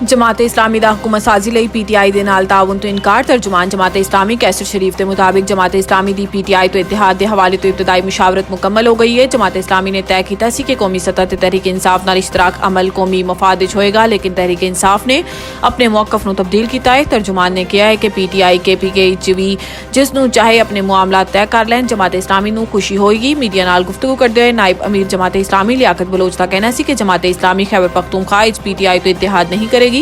जमाते इस्लामी दा हुकूमत साजी लई पीटीआई दे नाल ताउन तो इनकार। तर्जुमान जमाते इस्लामी कैसर शरीफ के मुताबिक जमाते इस्लामी दी पीटीआई तो इत्तेहाद के हवाले तो इब्तदाई मुशावरत मुकम्मल हो गई है। जमाते इस्लामी ने तय किया सी कि कौमी सतह ते तहरीक इंसाफ नाल इश्तराक अमल कौमी मफाद विच होएगा, लेकिन तहरीक इंसाफ ने अपने मौकफ नूं तब्दील किया है। तर्जुमान ने कहा है कि पीटीआई KPK च भी जिसनूं चाहे अपने मामला तय कर लैन, जमाते इस्लामी नूं खुशी होएगी। मीडिया नाल गुफ्तगू करदे होए नायब अमीर जमाते इस्लामी लियाकत बलोच दा कहना सी कि जमाते इस्लामी खैबर पख्तूनख्वा च पीटीआई तो इत्तेहाद नहीं करेगी।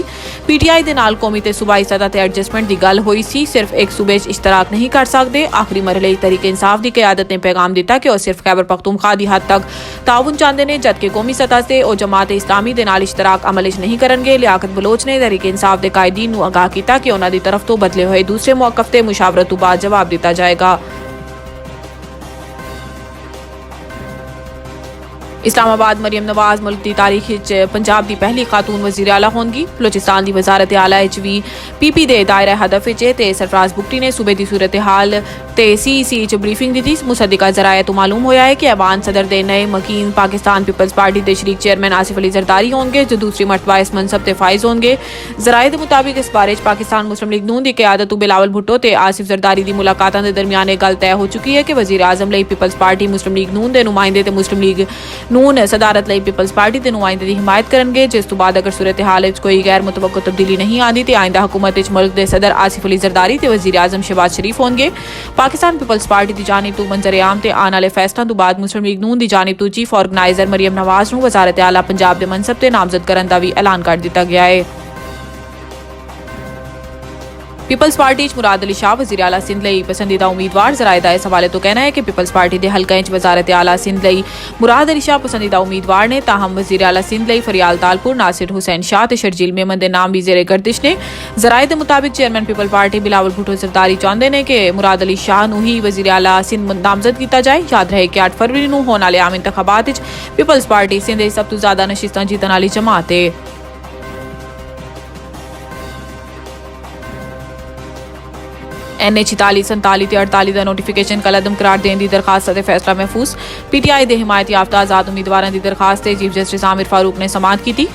पीटीआई दे नाल कौमी ते सूबाई सतह ते एडजस्टमेंट दी गल होई सी, सिर्फ एक सूबे च इश्तराक नहीं कर सकते। आखिरी मरहले तहरीक इंसाफ दी क़यादत ने पैगाम दिता कि वह सिर्फ खैबर पख्तूनख्वा दी हद तक ताउन चाहते हैं, जबकि कौमी सतह से वह जमात इस्लामी दे नाल इश्तराक अमल च नहीं करनगे। लियाकत बलोच ने तहरीक इंसाफ के कायदीन नूं आगाह किया कि उन्हां दी तरफ तो बदले हुए दूसरे मौकफ ते मुशावरत तो बाद जवाब दिता जाएगा। इस्लामाबाद मरियम नवाज मुल्क की तारीख पंजाब की पहली खातून वजीर आला होंगी। बलोचिस्तान की वजारत आला भी PP के दायरा हदफ ते सरफराज बुगटी ने सूबे की सूरत हाल ते CEC च ब्रीफिंग दी थी। मुसद्दिका जराए तो मालूम होया है कि ऐवान सदर दे नए मकीन पाकिस्तान पीपल्स पार्टी के शरीक चेयरमैन आसिफ अली जरदारी होंगे, जो दूसरी मरतबा इस मनसब से फाइज होंगे। जराए के मुताबिक इस बारे पाकिस्तान मुस्लिम लीग नून की क़यादत बिलावल भुट्टो ते आसिफ जरदारी की मुलाकातों के दरमियान एक गल तय हो चुकी है कि वजीर आजम लई पीपल्स पार्टी मुस्लिम लीग नून के नुमाइंदे ते मुस्लिम लीग नून सदारत लई पीपल्स पार्टी के नुमाइंदे की हिमायत करेंगे। जिस तो बाद अगर सूरत हाल कोई गैर मुतवक्को तब्दीली नहीं आती तो आइंदा हुकूमत मुल्क के सदर आसिफ अली जरदारी ते वजीर आजम शहबाज शरीफ होंगे। पाकिस्तान पीपल्स पार्टी की जानिब तो मंजर आम ते आने वाले फैसलों तो बाद मुस्लिम लीग नून की जानिब तो चीफ ऑर्गेनाइजर मरियम नवाज नूं वजारत आला पंजाब के मनसब से नामजद करने का भी ऐलान कर दिया गया है। पीपल्स पार्टी मुराद अली शाह वजीर आला सिंध लई पसंदीदा उम्मीदवार। जराए दा इस हवाले तो कहना है कि पीपल्स पार्टी के हलके वजारत आला सिंध लई मुराद अली शाह पसंदीदा उम्मीदवार ने, ताहम वजीर आला सिंध लई फरियाल तालपुर, नासिर हुसैन शाह ते शर्जील मेमन के नाम भी जेरे गर्दिश ने। जराए के मुताबिक chairman people party Bilawal Bhutto Zardari चाहते हैं कि मुराद अली शाह नूं ही वजीर आला सिंध नामजद किया जाए। याद रहे कि 8 फरवरी नूं होने वाले आम इंतखाबात विच पीपल्स पार्टी सिंध दी सब तो ज्यादा नशिस्तां जीतण वाली जमात है। NH 46, 47 ते 48 का नोटिफिकेशन कलअदम करार देने की दरखास्त से फैसला महफूज। PTI के हिमायत याफ्ता आजाद उम्मीदवारों की दरखास्त से चीफ जस्टिस आमिर फारूक ने समाअत की।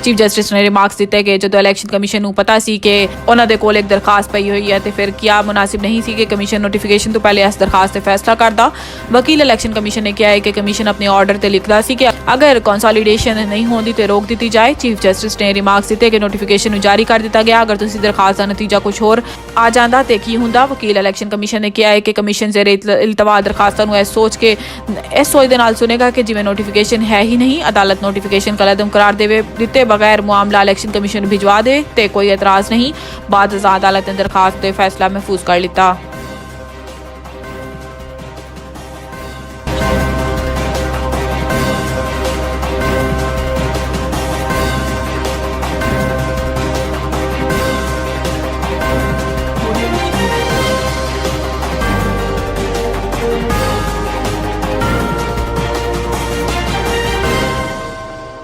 चीफ जस्टिस ने रिमार्क्स दिते कि जो इलैक्शन कमीशन नूं पता सी कि उन्हां दे कोल एक दरखास्त पई हुई है तो फिर क्या मुनासिब नहीं सी कि कमीशन नोटिफिकेशन तो पहले इस दरखास्त से फैसला करता। वकील इलैक्शन कमीशन ने कहा है कि कमीशन अपने ऑर्डर से लिखता सी कि अगर कंसोलिडेशन नहीं होती तो रोक दी जाए। चीफ जस्टिस ने रिमार्क्स दिते कि नोटिफिकेशन जारी कर दिया गया, अगर तुसी दरखास्त का नतीजा कुछ होर आ जाता तो की हुंदा। वकील इलैक्शन कमीशन ने कहा है कि कमीशन जेरे इल्तवा दरखास्तां नूं इस सोच दे नाल सुनेगा कि जिवें नोटिफिकेशन है ही नहीं। अदालत नोटिफिकेशन कलअदम करार दिते बगैर मामला इलैक्शन कमीशन भिजवा दे ते कोई एतराज नहीं। बाद अदालत ने दरखास्त फैसला महफूज कर लिया।